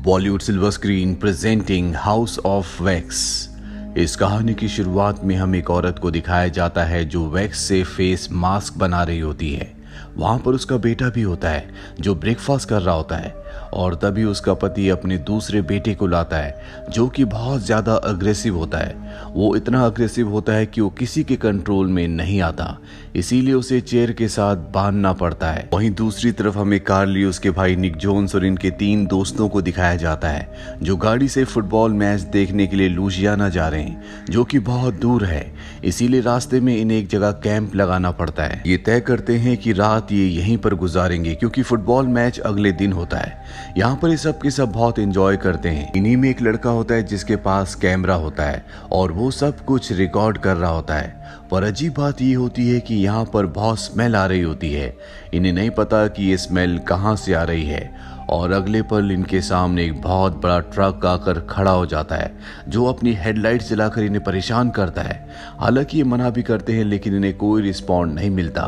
Bollywood silver screen presenting house of wax. इस कहानी की शुरुआत में हम एक औरत को दिखाया जाता है जो वैक्स से फेस मास्क बना रही होती है। वहां पर उसका बेटा भी होता है जो ब्रेकफास्ट कर रहा होता है और तभी उसका पति अपने दूसरे बेटे को लाता है जो कि बहुत ज्यादा अग्रेसिव होता है। वो इतना अग्रेसिव होता है कि वो किसी के कंट्रोल में नहीं आता, इसीलिए उसे चेयर के साथ बांधना पड़ता है। वहीं दूसरी तरफ हमें कार्ली, उसके भाई निक जोन्स और इनके 3 दोस्तों को दिखाया जाता है जो गाड़ी से फुटबॉल मैच देखने के लिए लुइसियाना जा रहे हैं जो कि बहुत दूर है। इसीलिए रास्ते में इन्हें एक जगह कैंप लगाना पड़ता है। ये तय करते हैं कि रात ये यहीं पर गुजारेंगे क्योंकि फुटबॉल मैच अगले दिन होता है। यहाँ पर ये सब के सब बहुत एंजॉय करते हैं। इन्हीं में एक लड़का होता है जिसके पास कैमरा होता है और वो सब कुछ रिकॉर्ड कर रहा होता है। पर अजीब बात ये होती है कि यहाँ पर बहुत स्मेल आ रही होती है। इन्हें नहीं पता कि ये स्मेल कहाँ से आ रही है और अगले पल इनके सामने एक बहुत बड़ा ट्रक आकर खड़ा हो जाता है जो अपनी हेडलाइट जलाकर इन्हें परेशान करता है। हालांकि ये मना भी करते हैं लेकिन इन्हें कोई रिस्पॉन्ड नहीं मिलता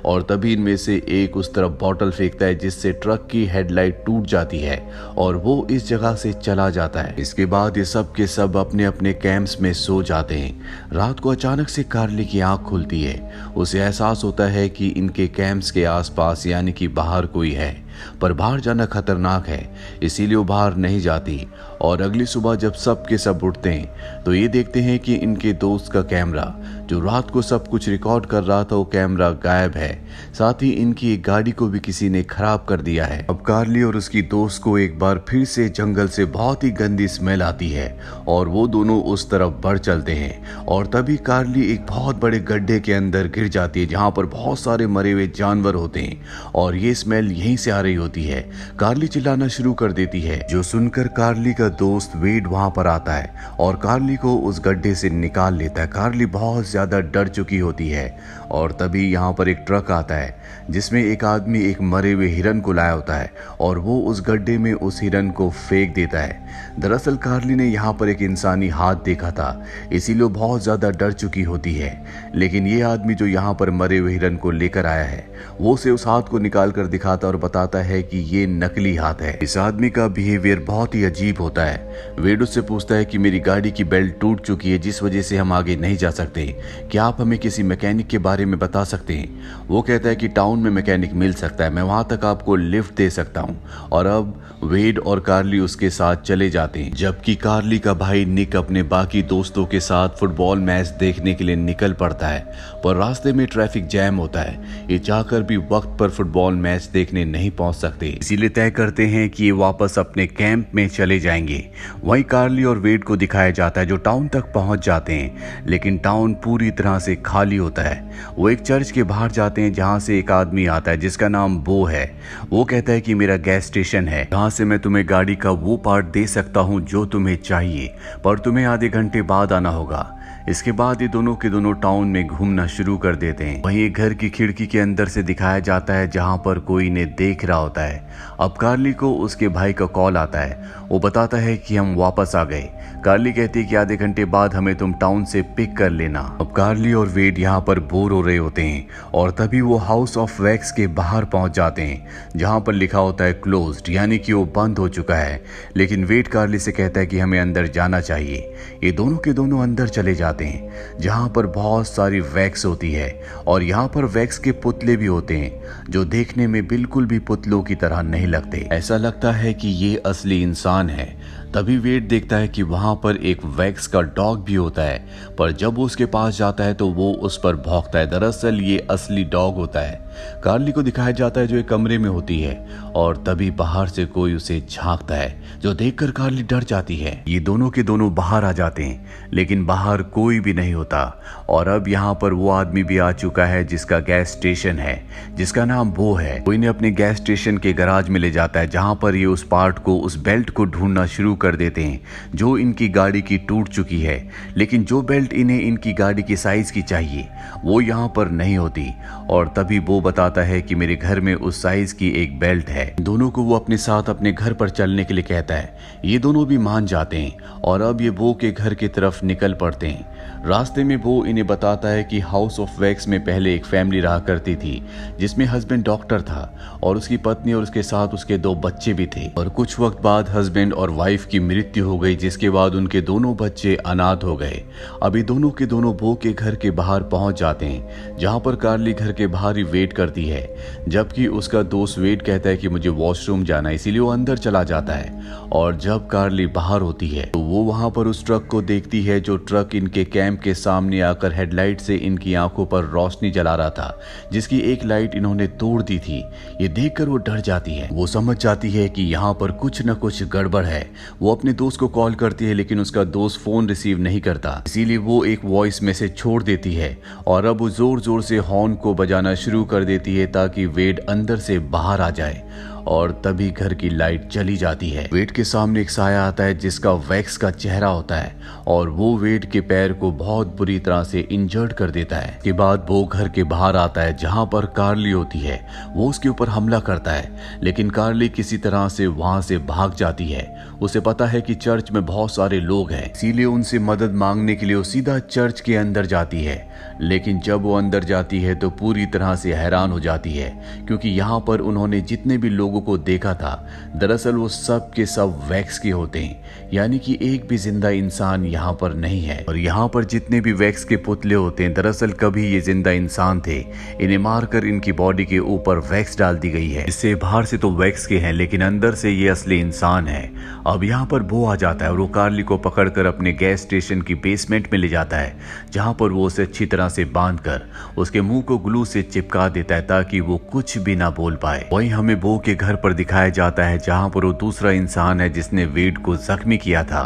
और तभी इनमें से एक उस तरफ बॉटल फेंकता है जिससे ट्रक की हेडलाइट टूट जाती है और वो इस जगह से चला जाता है। इसके बाद ये सब के सब अपने अपने कैंप्स में सो जाते हैं। रात को अचानक से कार्ली की आंख खुलती है। उसे एहसास होता है कि इनके कैंप्स के आसपास यानी कि बाहर कोई है, पर बाहर जाना खतरनाक है इसीलिए वो बाहर नहीं जाती। और अगली सुबह जब सब के सब उठते हैं तो ये देखते हैं कि इनके दोस्त का कैमरा जो रात को सब कुछ रिकॉर्ड कर रहा था वो कैमरा गायब है। साथ ही इनकी एक गाड़ी को भी किसी ने खराब कर दिया है। अब कार्ली और उसकी दोस्त को एक बार फिर से जंगल से बहुत ही गंदी स्मेल आती है और वो दोनों उस तरफ बढ़ चलते हैं और तभी कार्ली एक बहुत बड़े गड्ढे के अंदर गिर जाती है जहां पर बहुत सारे मरे हुए जानवर होते हैं और ये स्मेल यहीं से आ रही होती है। कार्ली चिल्लाना शुरू कर देती है जो सुनकर कार्ली का दोस्त वेड वहां पर आता है और कार्ली को उस गड्ढे से निकाल लेता है। कार्ली बहुत ज्यादा डर चुकी होती है और तभी यहाँ पर एक ट्रक आता है जिसमें एक आदमी एक मरे हुए हिरन को लाया होता है और वो उस गड्ढे में उस हिरन को फेंक देता है। दरअसल कार्ली ने यहाँ पर एक इंसानी हाथ देखा था इसीलिए वो बहुत ज्यादा डर चुकी होती है। लेकिन ये आदमी जो यहाँ पर मरे हुए हिरन को लेकर आया है वो उसे उस हाथ को निकाल कर दिखाता और बताता है कि ये नकली हाथ है। इस आदमी का बिहेवियर बहुत ही अजीब होता है। वेड उससे पूछता है कि मेरी गाड़ी की बेल्ट टूट चुकी है जिस वजह से हम आगे नहीं जा सकते, क्या आप हमें किसी मैकेनिक के बारे में बता सकते हैं? वो कहता है कि टाउन में मैकेनिक मिल सकता है, मैं वहां तक आपको लिफ्ट दे सकता हूं। और अब वेड और कार्ली उसके साथ चले जाते हैं जबकि कार्ली का भाई निक अपने बाकी दोस्तों के साथ फुटबॉल मैच देखने के लिए निकल पड़ता है। पर रास्ते में ट्रैफिक जैम होता है, ये चाहकर भी वक्त पर फुटबॉल मैच देखने नहीं पहुंच सकते, इसीलिए तय करते हैं कि ये वापस अपने कैंप में चले जाएंगे। वहीं कार्ली और वेड को दिखाया जाता है जो टाउन तक पहुंच जाते हैं लेकिन टाउन पूरी तरह से खाली होता है। वो एक चर्च के बाहर जाते हैं जहां से एक आदमी आता है जिसका नाम बो है। वो कहता है कि मेरा गैस स्टेशन है जहां से मैं तुम्हें गाड़ी का वो पार्ट दे सकता हूं जो तुम्हें चाहिए, पर तुम्हें आधे घंटे बाद आना होगा। इसके बाद ये दोनों के दोनों टाउन में घूमना शुरू कर देते हैं। वहीं एक घर की खिड़की के अंदर से दिखाया जाता है जहां पर कोई इन्हें देख रहा होता है। अब कार्ली को उसके भाई का कॉल आता है, वो बताता है कि हम वापस आ गए। कार्ली कहती है कि आधे घंटे बाद हमें तुम टाउन से पिक कर लेना। अब कार्ली और वेड यहाँ पर बोर हो रहे होते हैं और तभी वो हाउस ऑफ वैक्स के बाहर पहुंच जाते हैं जहां पर लिखा होता है क्लोज्ड, यानी कि वो बंद हो चुका है। लेकिन वेड कार्ली से कहता है कि हमें अंदर जाना चाहिए। ये दोनों के दोनों अंदर चले जाते हैं जहां पर बहुत सारी वैक्स होती है और यहाँ पर वैक्स के पुतले भी होते हैं जो देखने में बिल्कुल भी पुतलों की तरह नहीं लगते। ऐसा लगता है कि ये असली इंसान है। तभी वेड देखता है कि वहां पर एक वैक्स का डॉग भी होता है, पर जब वो उसके पास जाता है तो वो उस पर भौंकता है। दरअसल ये असली डॉग होता है। कार्ली को दिखाया जाता है जो एक कमरे में होती है और तभी बाहर से कोई उसे झांकता है जो देखकर कार्ली डर जाती है। ये दोनों के दोनों बाहर आ जाते हैं लेकिन बाहर कोई भी नहीं होता और अब यहाँ पर वो आदमी भी आ चुका है जिसका गैस स्टेशन है, जिसका नाम बो है। वो इन्हें अपने गैस स्टेशन के गैराज में ले जाता है जहाँ पर ये उस पार्ट को, उस बेल्ट को ढूंढना शुरू कर देते हैं जो इनकी गाड़ी की टूट चुकी है, लेकिन जो बेल्ट इन्हें इनकी गाड़ी की साइज की चाहिए वो यहाँ पर नहीं होती। और तभी बो बताता है कि मेरे घर में उस साइज की एक बेल्ट है। दोनों को वो अपने साथ अपने घर पर चलने के लिए कहता है। ये दोनों भी मान जाते हैं और अब ये बो के घर की तरफ निकल पड़ते हैं। रास्ते में बो इन्हें बताता है कि हाउस ऑफ वैक्स में पहले एक फैमिली रहा करती थी जिसमें हस्बैंड डॉक्टर था और उसकी पत्नी और उसके साथ उसके 2 बच्चे भी थे। और कुछ वक्त बाद हस्बैंड और वाइफ की मृत्यु हो गई, जिसके बाद उनके दोनों बच्चे अनाथ हो गए। अभी दोनों के दोनों बो के घर के बाहर पहुंच जाते हैं जहां पर कार्ली घर के बाहर ही वेट करती है, जबकि उसका दोस्त वेट कहता है कि मुझे वॉशरूम जाना है, इसीलिए वो अंदर चला जाता है। और जब कार्ली बाहर होती है तो वो वहां पर उस ट्रक को देखती है जो ट्रक इनके कैंप के सामने आकर हेडलाइट से इनकी आंखों पर रोशनी जला रहा था, जिसकी एक लाइट इन्होंने तोड़ दी थी। ये देखकर वो डर जाती है। वो समझ जाती है कि यहाँ पर कुछ न कुछ गड़बड़ है। वो अपने दोस्त को कॉल करती है लेकिन उसका दोस्त फोन रिसीव नहीं करता, इसीलिए वो एक वॉइस मैसेज छोड़ देती है और अब वो जोर जोर से हॉर्न को बजाना शुरू कर देती है ताकि वेड अंदर से बाहर आ जाए। और तभी घर की लाइट चली जाती है। वेड के सामने एक साया आता है जिसका वैक्स का चेहरा होता है और वो वेड के पैर को बहुत बुरी तरह से इंजर्ड कर देता है। के बाद वो घर के बाहर आता है जहां पर कार्ली होती है। वो उसके ऊपर हमला करता है लेकिन कार्ली किसी तरह से वहां से भाग जाती है। उसे पता है कि चर्च में बहुत सारे लोग हैं, इसीलिए उनसे मदद मांगने के लिए वो सीधा चर्च के अंदर जाती है। लेकिन जब वो अंदर जाती है तो पूरी तरह से हैरान हो जाती है क्योंकि यहाँ पर उन्होंने जितने भी लोगों को देखा था दरअसल वो सब के सब वैक्स के होते हैं, यानी कि एक भी जिंदा इंसान यहाँ पर नहीं है। और यहाँ पर जितने भी वैक्स के पुतले होते हैं दरअसल कभी ये जिंदा इंसान थे। इन्हें मारकर इनकी बॉडी के ऊपर वैक्स डाल दी गई है। इससे बाहर से तो वैक्स के हैं लेकिन अंदर से ये असली इंसान है। अब यहाँ पर बो आ जाता है और वो कार्ली को पकड़कर अपने गैस स्टेशन की बेसमेंट में ले जाता है जहाँ पर वो उसे अच्छी तरह से बांधकर उसके मुंह को ग्लू से चिपका देता है ताकि वो कुछ भी ना बोल पाए। वहीं हमें बो के घर पर दिखाया जाता है जहाँ पर वो दूसरा इंसान है जिसने वेड को जख्मी किया था।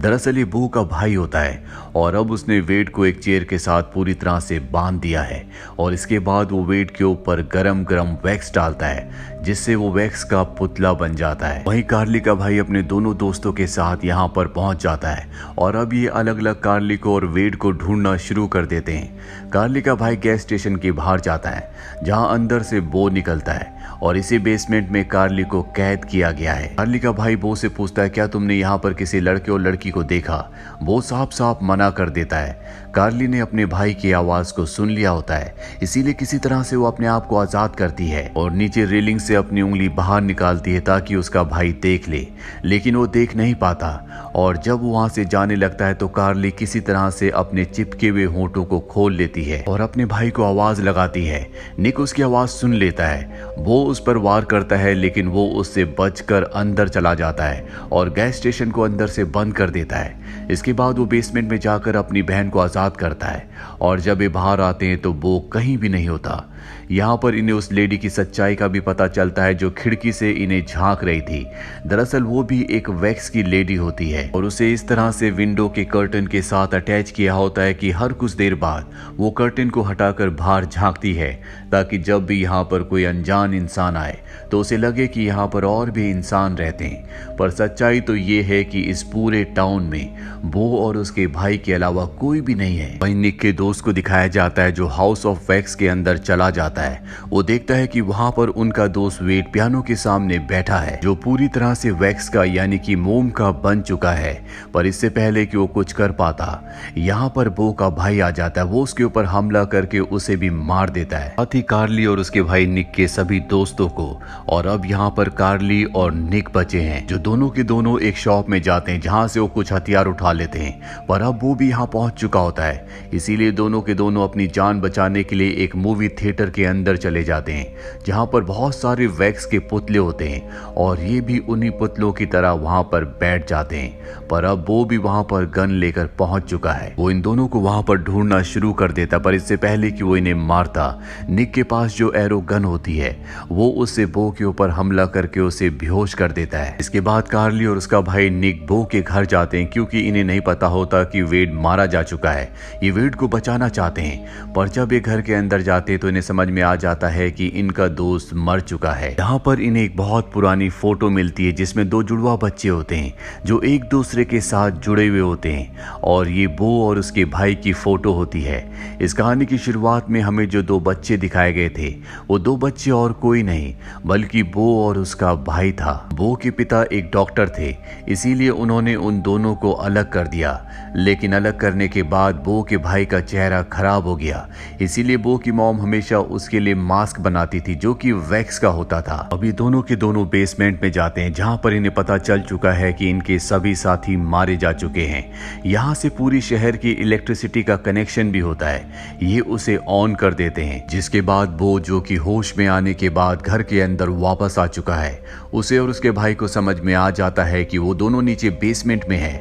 दरअसल ये बो का भाई होता है और अब उसने वेड को एक चेयर के साथ पूरी तरह से बांध दिया है और इसके बाद वो वेड के ऊपर गरम गरम वैक्स डालता है जिससे वो वैक्स का पुतला बन जाता है। वहीं कार्ली का भाई अपने दोनों दोस्तों के साथ यहाँ पर पहुंच जाता है और अब ये अलग अलग कार्ली को और वेड को ढूंढना शुरू कर देते हैं। कार्ली का भाई गैस स्टेशन के बाहर जाता है जहां अंदर से बो निकलता है और इसी बेसमेंट में कार्ली को कैद किया गया है। कार्ली का भाई बो से पूछता है क्या तुमने यहाँ पर किसी लड़के और लड़की को देखा? बो साफ साफ मना कर देता है। कार्ली ने अपने भाई की आवाज को सुन लिया होता है, इसीलिए किसी तरह से वो अपने आप को आजाद करती है और नीचे रेलिंग से अपनी उंगली बाहर निकालती है ताकि उसका भाई देख ले, लेकिन वो देख नहीं पाता। और जब वो वहां से जाने लगता है तो कार्ली किसी तरह से अपने चिपके हुए होंठों को खोल लेती है और अपने भाई को आवाज लगाती है। निक उसकी आवाज सुन लेता है। वो उस पर वार करता है लेकिन वो उससे बचकर अंदर चला जाता है और गैस स्टेशन को अंदर से बंद कर देता है। इसके बाद वो बेसमेंट में जाकर अपनी बहन को आजाद करता है और जब ये बाहर आते हैं तो वो कहीं भी नहीं होता। यहाँ पर इन्हें उस लेडी की सच्चाई का भी पता चलता है जो खिड़की से इन्हें झांक रही थी। दरअसल वो भी एक वैक्स की लेडी होती है और उसे इस तरह से विंडो के कर्टन के साथ अटैच किया होता है कि हर कुछ देर बाद वो कर्टन को हटाकर बाहर झांकती है ताकि जब भी यहाँ पर कोई अनजान इंसान आए तो उसे लगे कि यहाँ पर और भी इंसान रहते हैं। पर सच्चाई तो ये है कि इस पूरे टाउन में बो और उसके भाई के अलावा कोई भी नहीं है। वहीं निक के दोस्त को दिखाया जाता है जो हाउस ऑफ वैक्स के अंदर चला जाता है। वो देखता है कि वहां पर उनका दोस्त वेड पियानो के सामने बैठा है जो पूरी तरह से वैक्स का यानी कि मोम का बन चुका है। पर इससे पहले कि वो कुछ कर पाता यहाँ पर बो का भाई आ जाता है। वो उसके ऊपर हमला करके उसे भी मार देता है, साथ ही कार्ली और उसके भाई निक के सभी दोस्तों को। और अब यहाँ पर कार्ली और निक बचे हैं जो दोनों के दोनों एक शॉप में जाते हैं जहां से वो कुछ हथियार उठा लेते हैं। पर अब वो भी यहाँ पहुंच चुका होता है, इसीलिए दोनों के दोनों अपनी जान बचाने के लिए एक मूवी थिएटर के अंदर चले जाते हैं जहां पर बहुत सारे वैक्स के पुतले होते हैं और ये भी उन्हीं पुतलों की तरह वहां पर बैठ जाते हैं। पर अब वो भी वहां पर गन लेकर पहुंच चुका है। वो इन दोनों को वहां पर ढूंढना शुरू कर देता, पर इससे पहले कि वो इन्हें मारता निक के पास जो एरो गन होती है वो उससे बो के ऊपर हमला करके उसे बेहोश कर देता है। इसके बाद कार्ली और उसका भाई निक बो के घर जाते हैं क्योंकि इन्हें नहीं पता होता कि वेड मारा जा चुका है। ये वेड को बचाना चाहते हैं, पर जब ये घर के अंदर जाते तो इन्हें समझ में आ जाता है कि इनका दोस्त मर चुका है। यहाँ पर इन्हें एक बहुत पुरानी फोटो मिलती है जिसमें दो जुड़वा बच्चे होते हैं जो एक दूसरे के साथ जुड़े हुए होते हैं और ये बो और उसके भाई की फोटो होती है। इस कहानी की शुरुआत में हमें जो दो बच्चे दिखाए गए थे वो दो बच्चे और कोई नहीं बल्कि बो और उसका भाई था। बो के पिता एक डॉक्टर थे, इसीलिए उन्होंने उन दोनों को अलग कर दिया, लेकिन अलग करने के बाद बो के भाई का चेहरा खराब हो गया। इसीलिए बो की मॉम हमेशा उसके लिए मास्क बनाती थी जो कि वैक्स का होता था। अभी दोनों के दोनों बेसमेंट में जाते हैं जहां पर इन्हें पता चल चुका है कि इनके सभी साथी मारे जा चुके हैं। यहाँ से पूरी शहर की इलेक्ट्रिसिटी का कनेक्शन भी होता है, ये उसे ऑन कर देते हैं। जिसके बाद बो जो कि होश में आने के बाद घर के अंदर वापस आ चुका है, उसे और उसके भाई को समझ में आ जाता है कि वो दोनों नीचे बेसमेंट में है।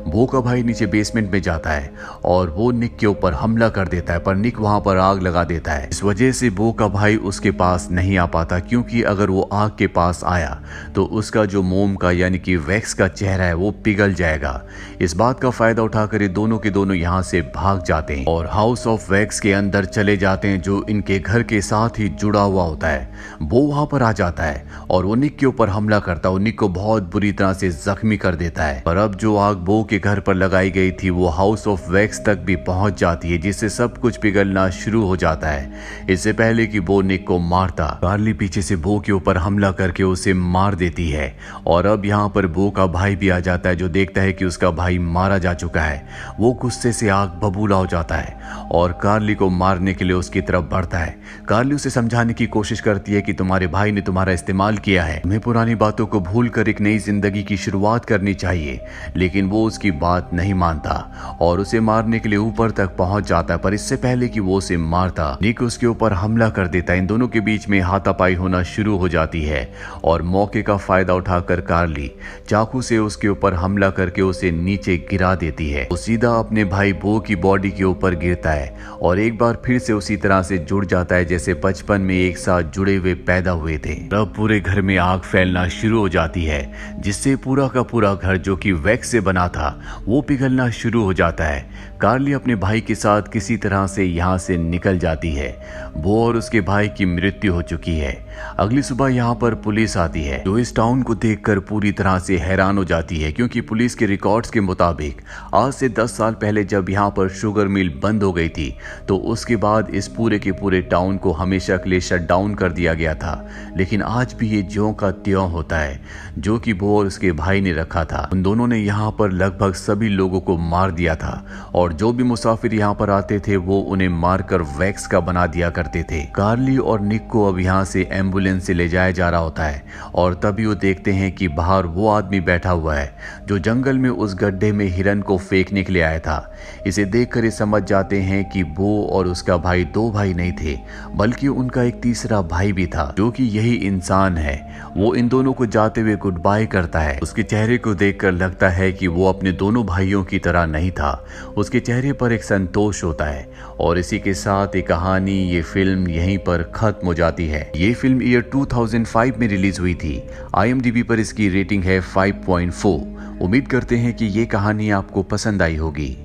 बो का भाई नीचे बेसमेंट में जाता है और वो निक के ऊपर हमला कर देता है, पर निक वहां पर आग लगा देता है। इस वजह से बो का भाई उसके पास नहीं आ पाता, क्योंकि अगर वो आग के पास आया तो उसका जो मोम का यानी कि वैक्स का चेहरा है वो पिघल जाएगा। इस बात का फायदा उठाकर ये दोनों के दोनों यहाँ से भाग जाते हैं और हाउस ऑफ वैक्स के अंदर चले जाते हैं जो इनके घर के साथ ही जुड़ा हुआ होता है। बो वहां पर आ जाता है और वो निक के ऊपर हमला करता है और निक को बहुत बुरी तरह से जख्मी कर देता है। पर अब जो आग बो के घर पर लगाई गई थी वो हाउस ऑफ वैक्स तक भी पहुंच जाती है, जिससे सब कुछ पिघलना शुरू हो जाता है। इससे पहले कि बो निक को मारता, कार्ली पीछे से बो के ऊपर हमला करके उसे मार देती है। और अब यहाँ पर बो का भाई भी आ जाता है जो देखता है कि उसका भाई मारा जा चुका है। वो गुस्से से आग बबूला हो जाता है और कार्ली को मारने के लिए उसकी तरफ बढ़ता है। कार्ली उसे समझाने की कोशिश करती है कि तुम्हारे भाई ने तुम्हारा इस्तेमाल किया है, तुम्हें पुरानी बातों को भूलकर एक नई जिंदगी की शुरुआत करनी चाहिए, लेकिन वो उसकी बात नहीं मानता और उसे मारने के लिए ऊपर तक पहुंच जाता है। पर इससे पहले कि वो उसे मारता, निक उसके ऊपर हमला कर देता है। इन दोनों के बीच में हाथापाई होना शुरू हो जाती है और मौके का फायदा उठाकर कार्ली चाकू से उसके ऊपर हमला करके उसे नीचे गिरा देती है। वो सीधा अपने भाई बो की बॉडी के ऊपर गिरता है और एक बार फिर से उसी तरह से जुड़ जाता है जैसे बचपन में एक साथ जुड़े हुए पैदा हुए थे। तब पूरे घर में आग फैलना शुरू हो जाती है, जिससे पूरा का पूरा घर जो कि वैक्स से बना था वो पिघलना शुरू हो जाता है। कार्ली अपने भाई के साथ किसी तरह से यहाँ से निकल जाती है। बो और उसके भाई की मृत्यु हो चुकी है। अगली सुबह यहाँ पर पुलिस आती है जो इस टाउन को देखकर पूरी तरह से हैरान हो जाती है, क्योंकि पुलिस के रिकॉर्ड्स के मुताबिक आज से 10 साल पहले जब यहाँ पर शुगर मिल बंद हो गई थी तो उसके बाद इस पूरे के पूरे टाउन को हमेशा के लिए शट डाउन कर दिया गया था। लेकिन आज भी ये ज्यों का त्यों होता है जो कि बो और उसके भाई ने रखा था। उन दोनों ने यहाँ पर लगभग सभी लोगों को मार दिया था और जो भी मुसाफिर यहाँ पर आते थे वो उन्हें मारकर वैक्स का बना दिया करते थे। कार्ली और निक को अब यहाँ से एम्बुलेंस से ले जाया जा रहा होता है और तभी वो देखते हैं कि बाहर वो आदमी बैठा हुआ है जो जंगल में उस गड्ढे में हिरन को फेंकने के लिए आया था। इसे देखकर ये समझ जाते हैं कि बो और उसका भाई दो भाई नहीं थे बल्कि उनका एक तीसरा भाई भी था जो कि यही इंसान है। वो इन दोनों को जाते हुए गुड बाय करता है। उसके चेहरे को देखकर लगता है कि वो अपने दोनों भाइयों की तरह नहीं था। उसके चेहरे पर एक संतोष होता है और इसी के साथ ये कहानी, ये फिल्म यहीं पर खत्म हो जाती है। ये फिल्म ईयर 2005 में रिलीज हुई थी। IMDb पर इसकी रेटिंग है 5.4। उम्मीद करते हैं कि ये कहानी आपको पसंद आई होगी।